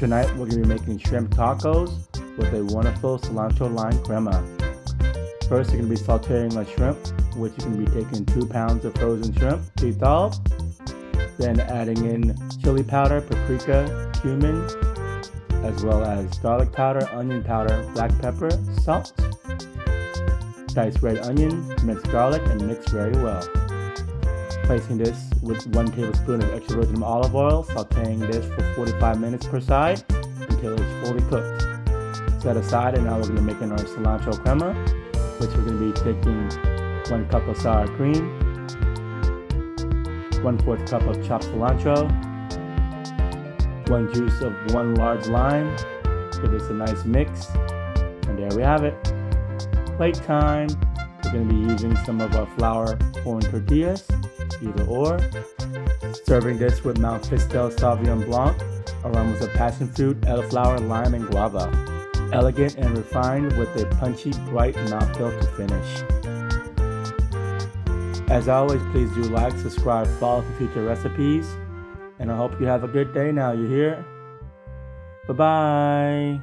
Tonight we're going to be making shrimp tacos with a wonderful cilantro lime crema. First, you're going to be sauteing a shrimp, which you're going to be taking 2 pounds of frozen shrimp, dissolve. Then adding in chili powder, paprika, cumin, as well as garlic powder, onion powder, black pepper, salt, diced red onion, minced garlic, and mix very well. Placing this with 1 tablespoon of extra virgin olive oil, sauteing this for 45 minutes per side until it's fully cooked. Set aside, and now we're going to be making our cilantro crema, which we're going to be taking 1 cup of sour cream, 1/4 cup of chopped cilantro, 1 juice of 1 large lime. Give this a nice mix, and there we have it. Plate time. We're going to be using some of our flour corn tortillas, either or. Serving this with Mount Pistel Sauvignon Blanc, aromas of passion fruit, elderflower, lime, and guava. Elegant and refined with a punchy, bright mouthfeel to finish. As always, please do like, subscribe, follow for future recipes, and I hope you have a good day now. You hear? Bye-bye.